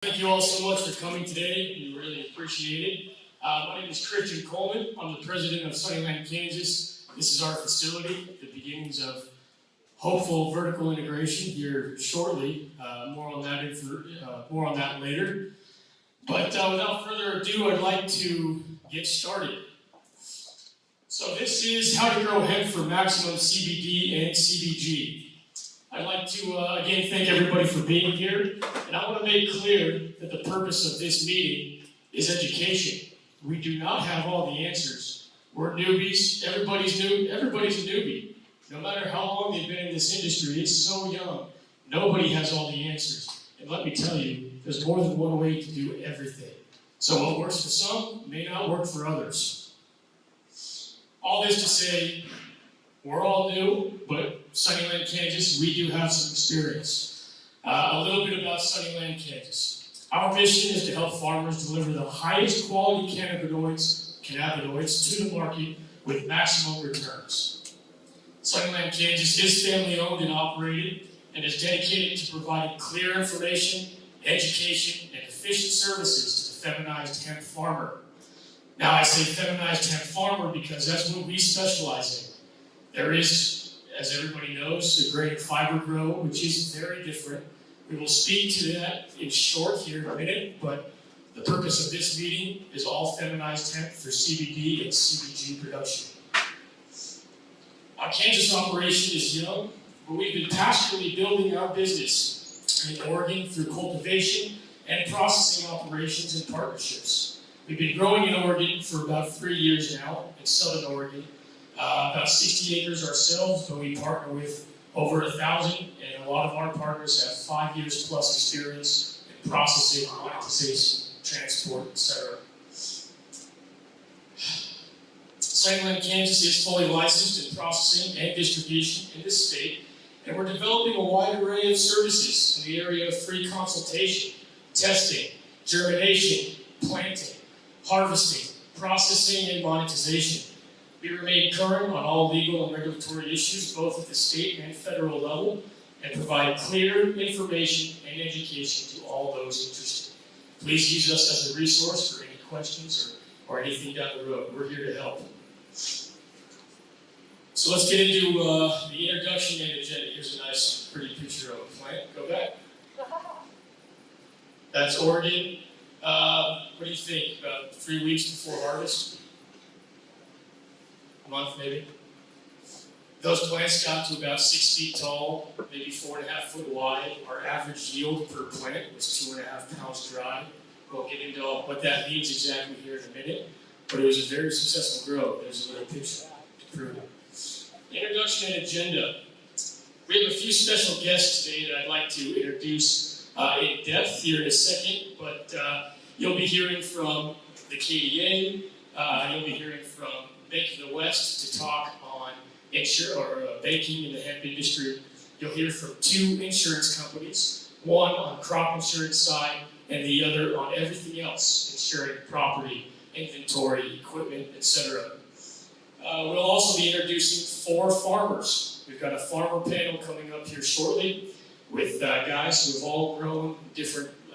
Thank you all so much for coming today. We really appreciate it. My name is Christian Coleman. I'm the president of Sunnyland, Kansas. This is our facility, the beginnings of hopeful vertical integration here shortly. More on that later. But without further ado, I'd like to get started. So this is how to grow hemp for maximum CBD and CBG. I'd like to again thank everybody for being here, and I want to make clear that the purpose of this meeting is education. We do not have all the answers. We're newbies. Everybody's new. Everybody's a newbie. No matter how long they've been in this industry, it's so young. Nobody has all the answers. And let me tell you, there's more than one way to do everything. So what works for some may not work for others. All this to say, we're all new, but Sunnyland, Kansas, we do have some experience. A little bit about Sunnyland, Kansas. Our mission is to help farmers deliver the highest quality cannabinoids to the market with maximum returns. Sunnyland, Kansas is family owned and operated and is dedicated to providing clear information, education, and efficient services to the feminized hemp farmer. Now I say feminized hemp farmer because that's what we specialize in. There is, as everybody knows, the grain fiber grow, which is very different. We will speak to that in short here in a minute, but the purpose of this meeting is all feminized hemp for CBD and CBG production. Our Kansas operation is young, but we've been passionately building our business in Oregon through cultivation and processing operations and partnerships. We've been growing in Oregon for about 3 years now, in Southern Oregon. About 60 acres ourselves, but we partner with over 1,000, and a lot of our partners have 5 years plus experience in processing, monetization, transport, etc. Sunnyland, Kansas is fully licensed in processing and distribution in this state, and we're developing a wide array of services in the area of free consultation, testing, germination, planting, harvesting, processing, and monetization. We remain current on all legal and regulatory issues, both at the state and federal level, and provide clear information and education to all those interested. Please use us as a resource for any questions or anything down the road. We're here to help. So let's get into the introduction and agenda. Here's a nice, pretty picture of a plant. Go back. That's Oregon. What do you think? About 3 weeks before harvest? A month maybe. Those plants got to about 6 feet tall, maybe 4.5 foot wide. Our average yield per plant was 2.5 pounds dry. We'll get into what that means exactly here in a minute, but it was a very successful grow. There's a little picture to prove it. Introduction and agenda. We have a few special guests today that I'd like to introduce in depth here in a second, but you'll be hearing from the KDA, you'll be hearing from Bank of the West to talk on banking in the hemp industry. You'll hear from 2 insurance companies, one on crop insurance side and the other on everything else, insuring property, inventory, equipment, etc. We'll also be introducing 4 farmers. We've got a farmer panel coming up here shortly with guys who have all grown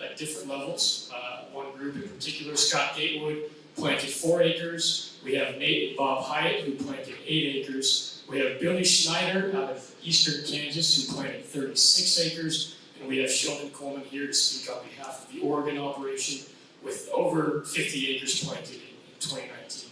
at different levels. One group in particular, Scott Gatewood, planted 4 acres. We have Nate and Bob Hyatt, who planted 8 acres. We have Billy Schneider out of eastern Kansas, who planted 36 acres. And we have Sheldon Coleman here to speak on behalf of the Oregon operation with over 50 acres planted in 2019.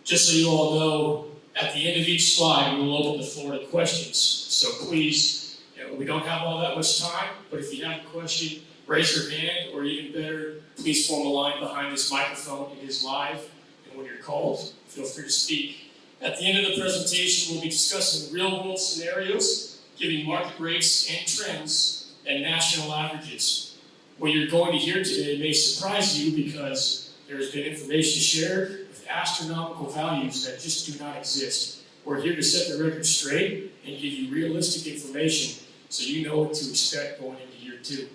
Just so you all know, at the end of each slide, we will open the floor to questions. So please, we don't have all that much time, but if you have a question, raise your hand, or even better, please form a line behind this microphone. It is live, and when you're called, feel free to speak. At the end of the presentation, we'll be discussing real-world scenarios, giving market rates and trends, and national averages. What you're going to hear today may surprise you because there has been information shared with astronomical values that just do not exist. We're here to set the record straight and give you realistic information so you know what to expect going into year 2.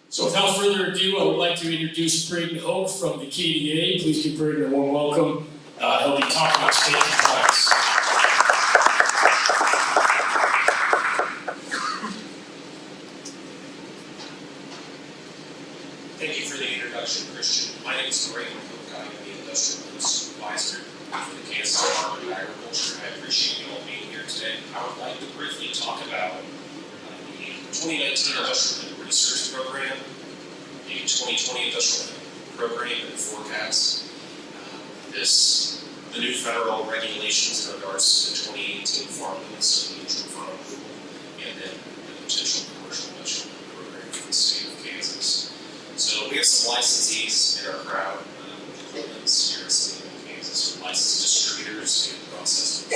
So without further ado, I would like to introduce Braden Hoke from the KDA. Please give Braden a warm welcome. He'll be talking about state compliance. Christian. My name is Greg. I'm the Industrial Supervisor for the Kansas Dept of Agriculture. I appreciate you all being here today. I would like to briefly talk about the 2019 Industrial Hemp Research Program, the 2020 Industrial Hemp Program and forecast, the new federal regulations in regards to the 2018 Farm Bill, so the neutral farm approval, and then the potential commercial industrial program for the state of Kansas. So we have some licensees in our crowd, Coleman's here in Sunnyland Kansas, licensed distributors and processors.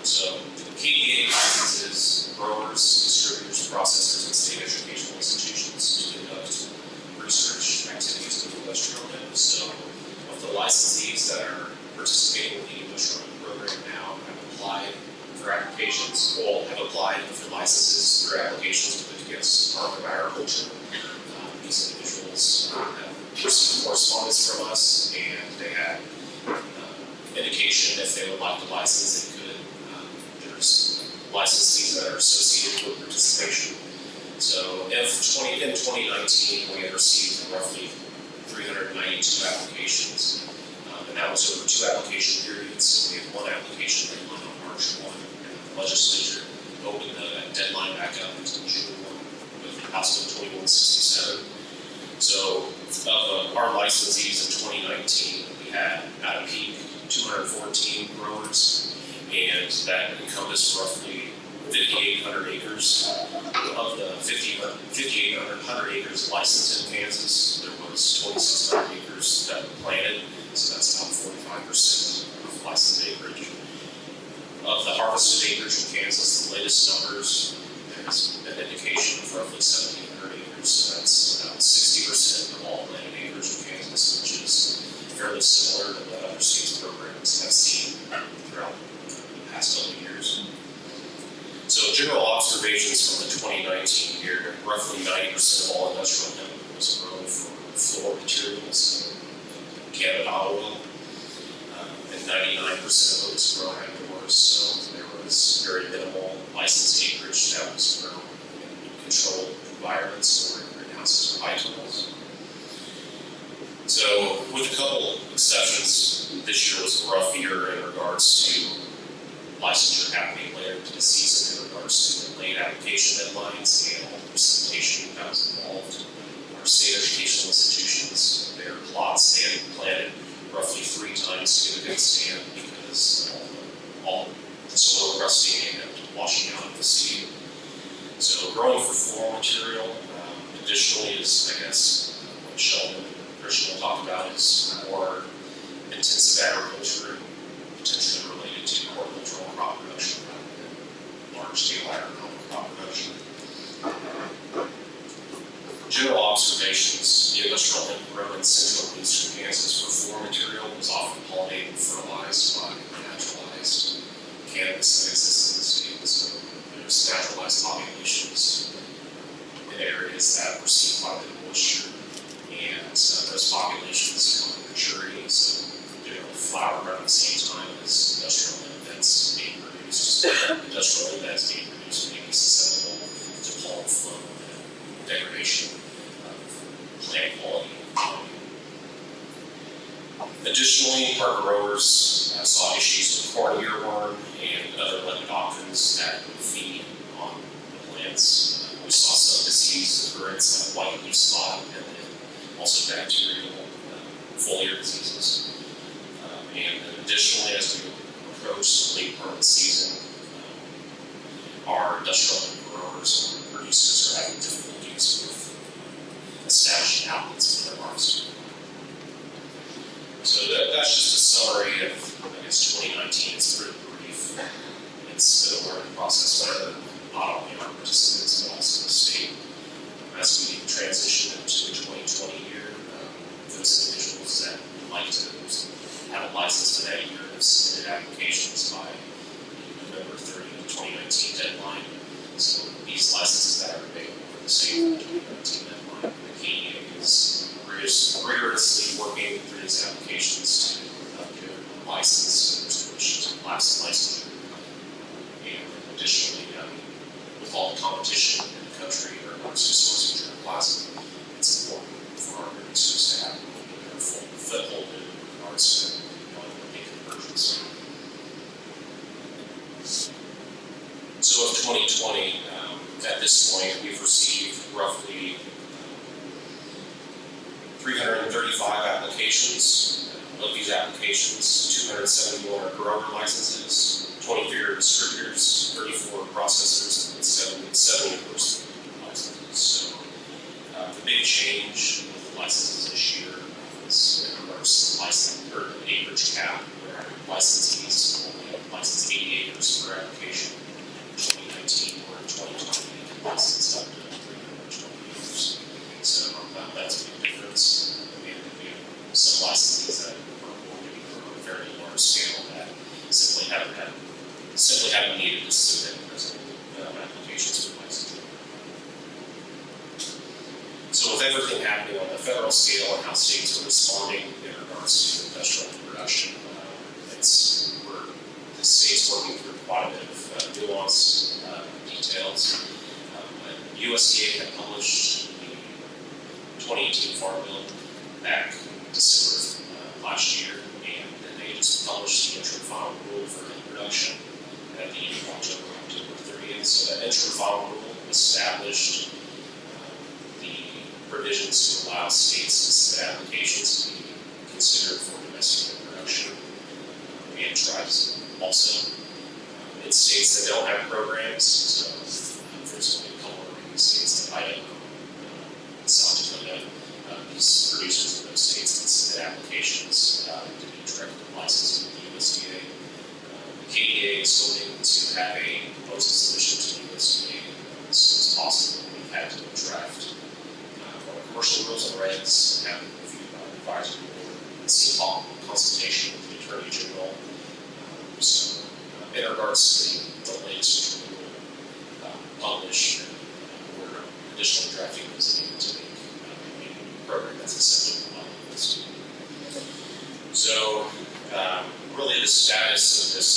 So KDA licenses growers, distributors, processors, and state educational institutions to conduct research activities with industrial hemp. So of the licensees that are participating in the industrial hemp program now have applied for applications, all have applied for licenses through applications with the Kansas Dept of Agriculture. These individuals have received correspondence from us, and they had indication if they would like to license, they could. There's licensees that are associated with participation. So in 2019, we had received roughly 392 applications, and that was over 2 application periods. So we had 1 application deadline on March 1, and the legislature opened the deadline back up until June 1 with House Bill 2167. So of our licensees in 2019, we had at a peak 214 growers, and that encompassed roughly 5,800 acres. Of the 5,800 acres licensed in Kansas, there was 2,600 acres that were planted, so that's about 45% of licensed acreage. Of the harvested acreage in Kansas, the latest numbers, there's an indication of roughly 1,700 acres, so that's about 60% of all planted acres in Kansas, which is fairly similar to what other states' programs have seen throughout the past couple of years. So general observations from the 2019 year, roughly 90% of all industrial hemp was grown for floor materials, cannabis oil, and 99% of it was grown outdoors, so there was very minimal licensed acreage that was grown in controlled environments or greenhouses or high tunnels. So with a couple exceptions, this year was a rough year in regards to licensure happening later into the season in regards to the late application deadlines and all the precipitation that was involved. Our state educational institutions, their plots they had planted roughly 3 times significant stand because all the soil rusting and washing out of the seed. So growing for floral material, additionally is, I guess, what Sheldon and Christian will talk about is more intensive agriculture and potentially related to horticultural crop production rather than large-scale agricultural crop production. General observations, the industrial hemp grown in central and eastern Kansas for floor material was often pollinated and fertilized by naturalized cannabis that exists in the state. So there's naturalized populations in areas that receive quite a bit of moisture, and those populations come to maturity, so generally flower around the same time as industrial hemp that's being produced. Industrial hemp that's being produced may be susceptible to pollen flow and degradation of plant quality. Additionally, our growers saw issues with corn earworm and other lepidopterans that would feed on the plants. We saw some disease occurrence like white leaf spot and then also bacterial foliar diseases. And then additionally, as we approach the late part of the season, our industrial growers and producers are having difficulties with establishing outlets for their harvest. So that's just a summary of, I guess, 2019. It's pretty brief. It's been a learning process for not only our participants, but also the state. As we transition into the 2020 year, those individuals that would like to have a license for that year have submitted applications by November 30, 2019 deadline. So these licenses that are available for the state 2019 deadline, the KDA is rigorously working through these applications to give a license to which to lapse licensure. And additionally, with all the competition in the country in regards to source material plastic, it's important for our producers to have At this point, we've received roughly 335 applications. Of these applications, 271 are grower licenses, 23 are distributors, 34 processors, and 70 person licenses. So the big change with the licenses this year is in regards to the license or the acreage cap, where licensees only license 80 acres per application. In 2019 or in 2020, licensed up to 320 acres. So that's a big difference. We have some licensees that are going to be growing a very large scale that simply haven't needed to submit applications for licensing. So with everything happening on the federal scale and how states are responding in regards to industrial production, the state's working through quite a bit of nuance details. USDA had published the 2018 Farm Bill back December of last year, and then they just published the interim final rule for hemp production at the end of October 30th. So that interim final rule established the provisions to allow states to submit applications to be considered for domestic production, and tribes also. In states that don't have programs, so there's only a couple of remaining states like Idaho, South Dakota, these producers in those states can submit applications to be directly licensed with the USDA. The KDA is hoping to have a proposal submission to the USDA as soon as possible. We've had to draft our commercial rules and regs, have them reviewed by the advisory board, and seek consultation with the Attorney General. So, in regards to the latest rule published, we're additionally drafting this to make a program that's acceptable by the USDA. So, really the status of this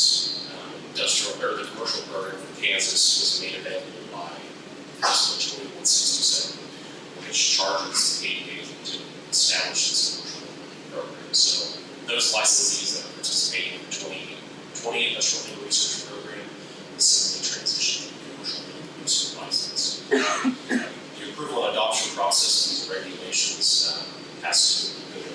the commercial program for Kansas was made available by Resolution 2167, which charges the KDA to establish this commercial program. So, those licensees that are participating in the 20 industrial hemp research program is simply transitioned to commercial hemp research license. The approval and adoption process of these regulations has to go to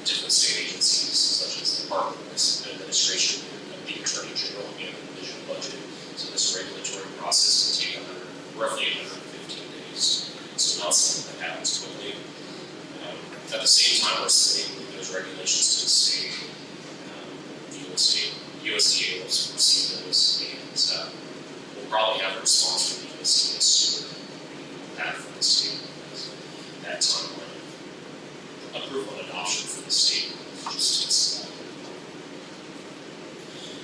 different state agencies such as the Department of Administration, the Attorney General, and the Division of Budget. So this regulatory process can take roughly 115 days. So not something that happens quickly. At the same time, we're submitting those regulations to the state. USDA will receive those, and we'll probably have a response from the USDA sooner than we have from the state, because that timeline of approval and adoption for the state just takes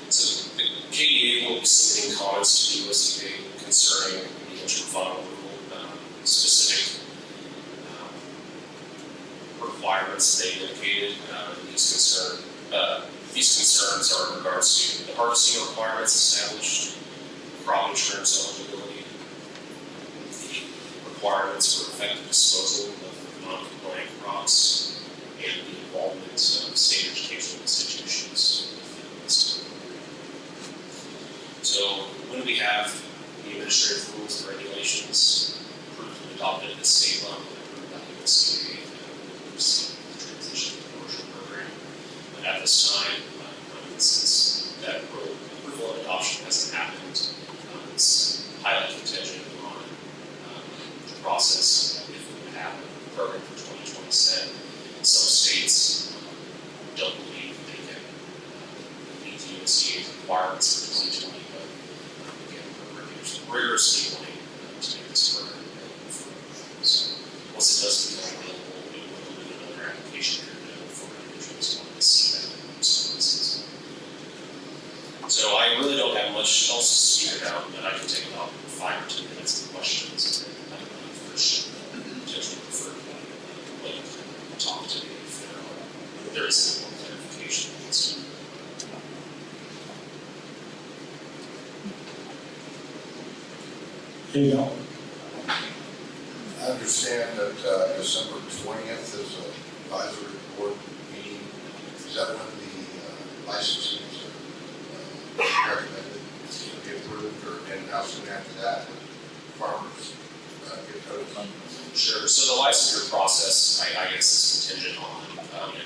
So the KDA will be submitting comments to the USDA concerning the interim final rule, specific requirements they indicated. These concerns are in regards to the harvesting requirements established, crop insurance eligibility, the requirements for effective disposal of non-compliant crops, and the involvement of state educational institutions within this. So when we have the administrative rules and regulations approved and adopted at the state level, approved by the USDA, the transition to the commercial program. But at this time, since that approval and adoption hasn't happened, it's highly contingent on the process. If we would have a program for 2027, some states don't believe they can meet the USDA's requirements for 2020, but again, we're rigorously wanting to make this program available for everyone. So once it does become available, we will do another application period for individuals who want to see that in those services. So I really don't have much else to speak about, but I can take about 5 or 10 minutes of questions, and I don't know if there's potentially prefer later to talk to me if there is more clarification. Here you go. I understand that December 20th is an advisory board meeting. Is that when the licenses are recommended to be approved, or and how soon after that farmers So the licensure process, I guess, is contingent on a couple of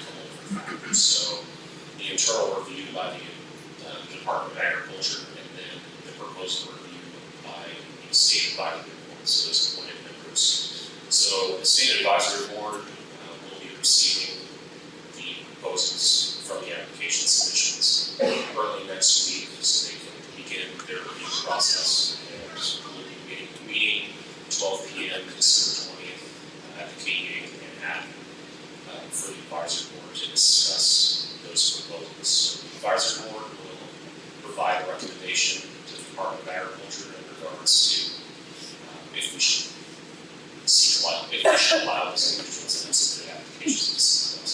factors. So the internal review by the Department of Agriculture, and then the proposal review by the State Advisory Board, so those appointed members. So the State Advisory Board will be receiving the proposals from the application submissions early next week, so they can begin their review process. And we'll be meeting 12 p.m. December 20th at the KDA and for the advisory board to discuss those proposals. So the advisory board will provide a recommendation to the Department of Agriculture in regards to if we should allow those individuals to submit applications to discuss.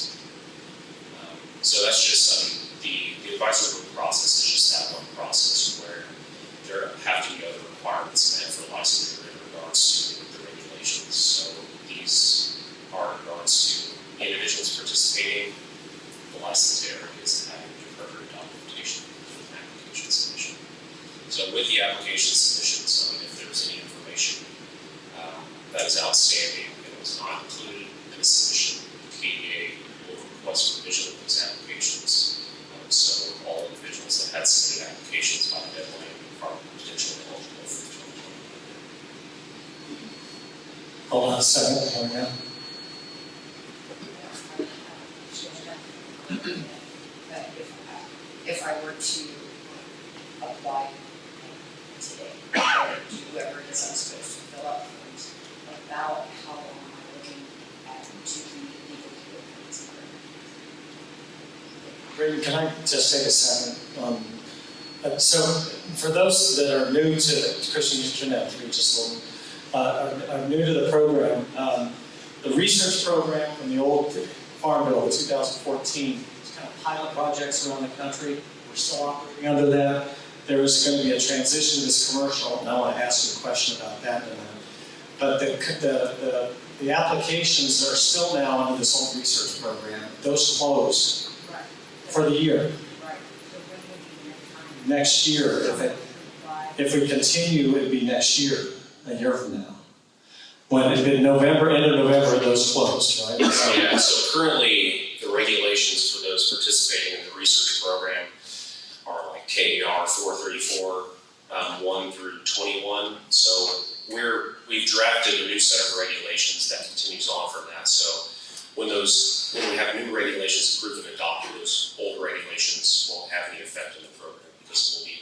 So that's just the advisory board process is just that one process where there have to be other requirements met for licensure in regards to the regulations. So these are in regards to individuals participating, the licensed areas having the appropriate documentation for the application submission. So with the application submissions, if there's any information that is outstanding and was not included in the submission, the KDA will request revision of those applications. So all individuals that had submitted applications by the deadline are potentially eligible for the 2020. Hold on a second, here we go. If I were to apply today, whoever it is I'm supposed to fill out forms, about how long am I looking at to be legal to open this program? Brayden, can I just take a second? So for those that are new to Christian Jeanette, are new to the program, the research program from the old Farm Bill of 2014, it's kind of pilot projects around the country. We're still operating under that. There is going to be a transition to this commercial, and I want to ask you a question about that in a minute. But the applications are still now under this old research program. Those closed Right. for the year. Right. So when would be the Next year, if we continue, it'd be next year, a year from now. When it'd been November, end of November, those closed, right? Yeah, so currently the regulations for those participating in the research program are like KDA 434, 1 through 21. So we've drafted a new set of regulations that continues on from that. So when we have new regulations approved and adopted, those old regulations won't have any effect in the program because we'll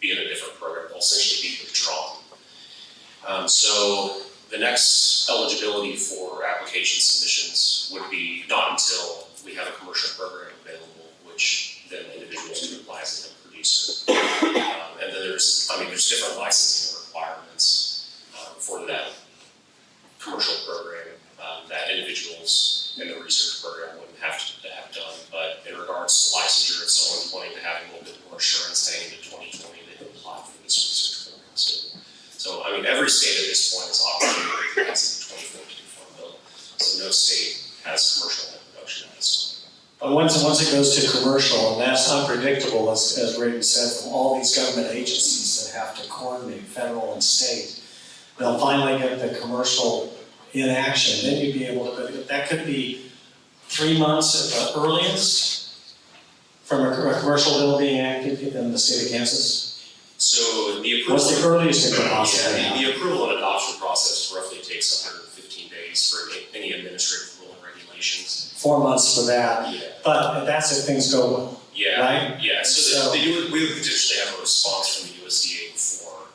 be in a different program. They'll essentially be withdrawn. So the next eligibility for application submissions would be not until we have a commercial program available, which then individuals can apply as a producer. And then there's different licensing requirements for that commercial program that individuals in the research program wouldn't have to have done. But in regards to licensure, if someone's wanting to have a little bit more assurance heading into 2020, they can apply for this research program too. So, every state at this point is operating as the 2014 Farm Bill. So no state has commercial hemp production at this time. But once it goes to commercial, and that's unpredictable, as Brayden said, from all these government agencies that have to coordinate, federal and state, they'll finally get the commercial in action. Then you'd be able to, that could be 3 months at the earliest from a commercial bill being active in the state of Kansas. So the approval. What's the earliest it could possibly happen? The approval and adoption process roughly takes 115 days for any administrative rule and regulations. 4 months for that, Yeah. but that's if things go well, Yeah. right? Yeah. So we would potentially have a response from the USDA before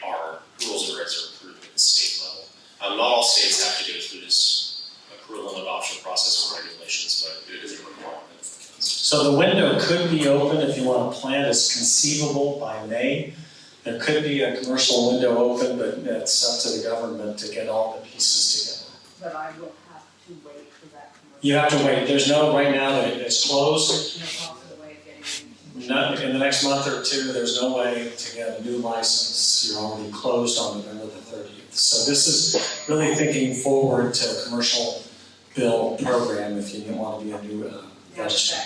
our rules and regs are approved at the state level. Not all states have to go through this approval and adoption process or regulations, but it is a requirement. So the window could be open if you want to plant as conceivable by May. There could be a commercial window open, but it's up to the government to get all the pieces together. But I will have to wait for that commercial. You have to wait. There's no, right now, that it's closed. There's no possible way of getting. Not in the next month or two, there's no way to get a new license. You're already closed on November the 30th. So this is really thinking forward to a commercial bill program if you want to be a new register.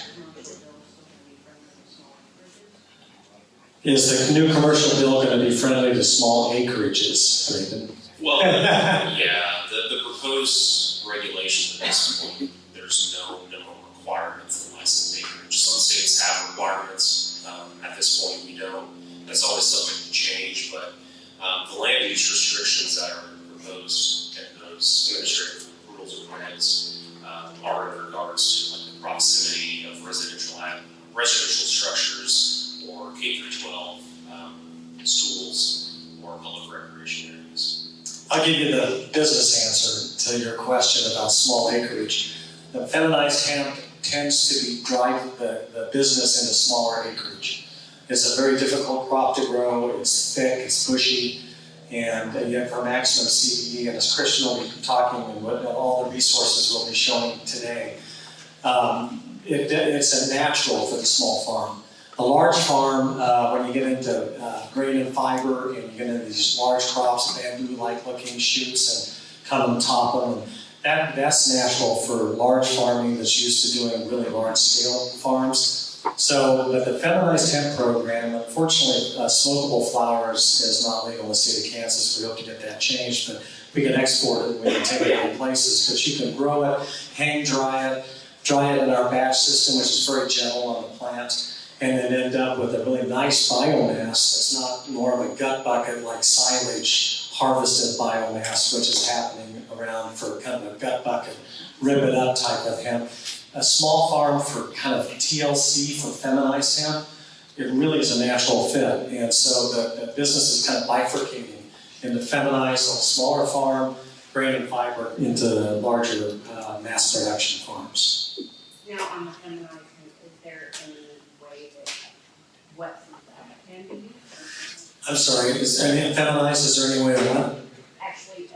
Is the new commercial bill going to be friendly to small acreages, Brayden? Well, yeah, the proposed regulations at this point, there's no minimum requirement for licensed acreage. Some states have requirements. At this point, we don't. That's always subject to change, but the land use restrictions that are proposed in those administrative rules and regs are in regards to like the proximity of residential structures or K through 12 schools or public recreation areas. I'll give you the business answer to your question about small acreage. The feminized hemp tends to drive the business into smaller acreage. It's a very difficult crop to grow, it's thick, it's bushy, and yet for maximum CBD, and as Christian will be talking, and what all the resources we'll be showing today, it's a natural for the small farm. A large farm, when you get into grain and fiber, and you get into these large crops, bamboo-like looking shoots, and come on top of them, that's natural for large farming that's used to doing really large scale farms. So, but the feminized hemp program, unfortunately, smokable flowers is not legal in the state of Kansas. We hope to get that changed, but we can export it and we can take it other places. But you can grow it, hang dry it in our batch system, which is very gentle on the plant, and then end up with a really nice biomass that's not more of a gut bucket like silage harvested biomass, which is happening around for kind of a gut bucket, rip it up type of hemp. A small farm for kind of TLC for feminized hemp, it really is a natural fit. And so the business is kind of bifurcating into feminized, a smaller farm, grain and fiber, into larger mass production farms. Now, on the feminized hemp, is there any way that wet from that can be used? I'm sorry, feminized, is there any way of what? Actually,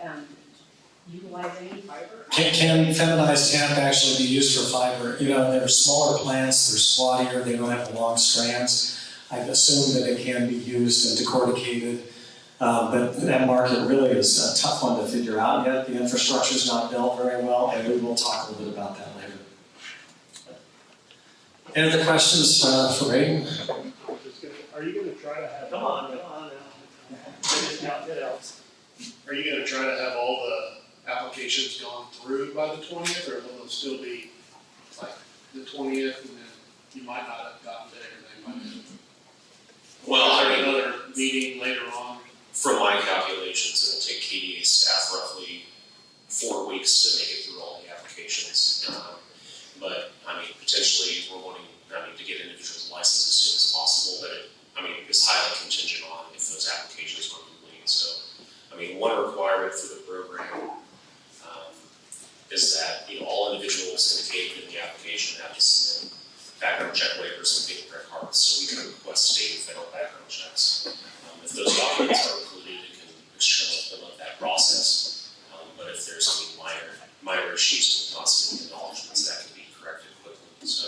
utilize any fiber? Can feminized hemp actually be used for fiber? You know, they're smaller plants, they're squattier, they don't have the long strands. I assume that it can be used and decorticated, but that market really is a tough one to figure out yet. The infrastructure's not built very well, and we will talk a little bit about that later. Any other questions for Aiden? Are you gonna try to have? Come on now. Are you gonna try to have all the applications gone through by the 20th, or will it still be like the 20th, and then you might not have gotten to everything by then? Well, Is I there mean, another meeting later on? from my calculations, it'll take KDA staff roughly 4 weeks to make it through all the applications. But, I mean, potentially, we're wanting, to get individuals licensed as soon as possible, but it's highly contingent on if those applications were complete. So, one requirement for the program is that, all individuals indicated in the application have to submit background check waivers and fingerprint cards, so we can request state and federal background checks. If those documents are included, it can extremely promote that process. But if there's any minor issues with constant acknowledgements, that can be corrected quickly. So,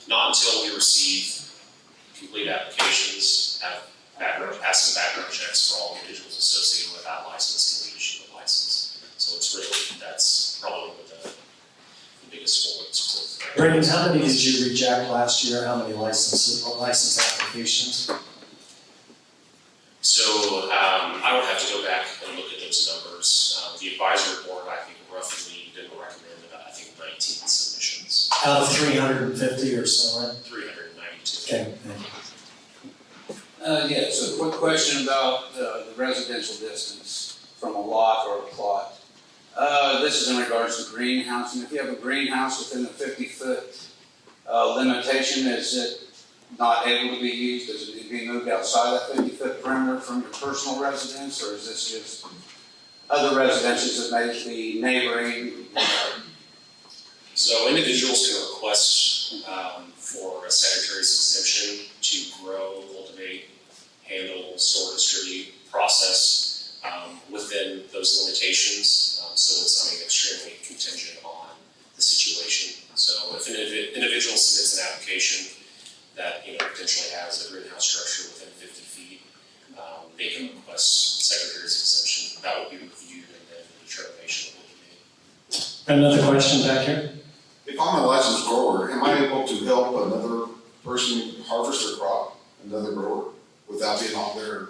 not until we receive complete applications, passing background checks for all individuals associated with that license, can we issue a license. So it's really, that's probably the biggest forward. Brandon, how many did you reject last year? How many license applications? So I would have to go back and look at those numbers. The advisory board, I think, roughly didn't recommend about, 19 submissions. Out of 350 or so, right? 392. Okay, thank you. Yeah, so a quick question about the residential distance from a lot or a plot. This is in regards to greenhousing. If you have a greenhouse within the 50-foot limitation, is it not able to be used? Does it need to be moved outside that 50-foot perimeter from your personal residence, or is this just other residences that may be neighboring? So individuals can request for a secretary's exemption to grow, cultivate, handle, store, distribute, process within those limitations. So it's extremely contingent on the situation. So if an individual submits an application that potentially has a greenhouse structure within 50 feet, they can request secretary's exemption. That will be reviewed and then the determination will be made. Another question back here? If I'm a licensed grower, am I able to help another person harvest their crop, another grower, without being on their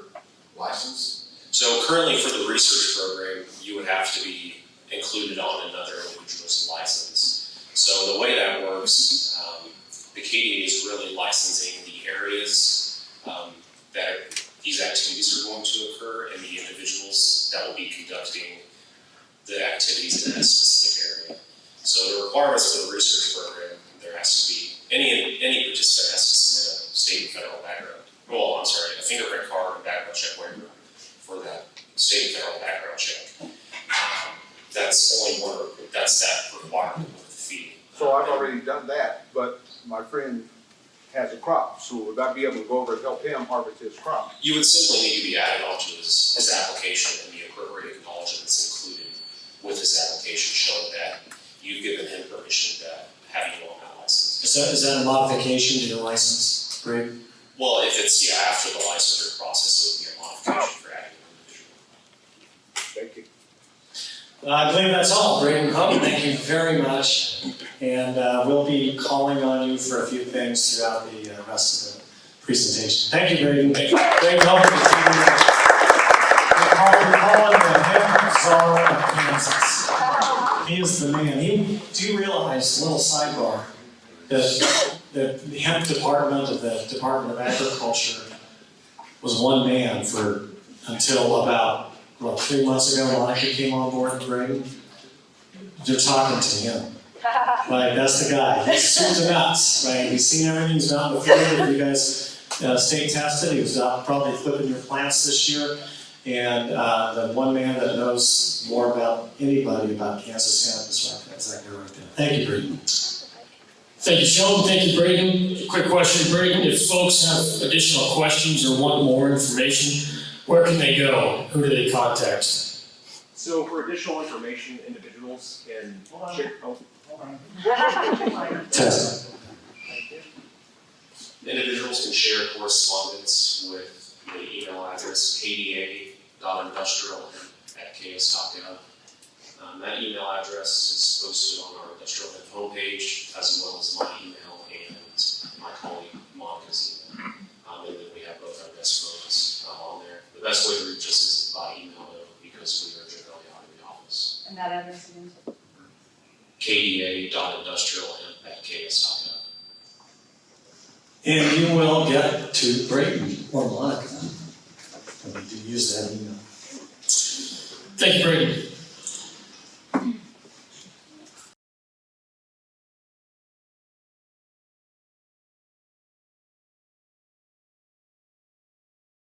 license? So currently for the research program, you would have to be included on another individual's license. So the way that works, the KDA is really licensing the areas that these activities are going to occur and the individuals that will be conducting the activities in that specific area. So the requirements for the research program, there has to be, any participant has to submit a state and federal background. Well, I'm sorry, a fingerprint card and background check waiver for that state and federal background check. That's that requirement with the fee. So I've already done that, but my friend has a crop, so would I be able to go over and help him harvest his crop? You would simply need to be added onto his application and the appropriate acknowledgements included with his application showing that you've given him permission to have you on that license. Is that a modification to your license, Greg? Well, if it's, after the licensure process, it would be a modification for adding an individual. Thank you. I believe that's all. Braden, thank you very much. And we'll be calling on you for a few things throughout the rest of the presentation. Thank you, Braden. Thank you. Braden, welcome to TV. We're calling the Hemp Czar of Kansas. He is the man. Do you realize, little sidebar, that the hemp department of the Department of Agriculture was one man until about 3 months ago, Monica came on board, Braden? You're talking to him. Right, that's the guy. He's soup to nuts, right? He's seen everything. He's out in the field. You guys state tested. He was out probably flipping your plants this year. And the one man that knows more about anybody about Kansas hemp is that guy right there. Thank you, Braden. Thank you, Sheldon. Thank you, Braden. Quick question, Braden. If folks have additional questions or want more information, where can they go? Who do they contact? So for additional information, individuals can check. Test. Individuals can share correspondence with the email address kda.industrial@ks.gov. That email address is posted on our industrial hemp homepage, as well as my email and my colleague Monica's email. And then we have both our desk phones on there. The best way to reach us is by email though, because we are generally out of the office. And that address again? kda.industrialhemp@ks.gov. And you will get to Braden or Monica when you use that email. Thank you, Braden.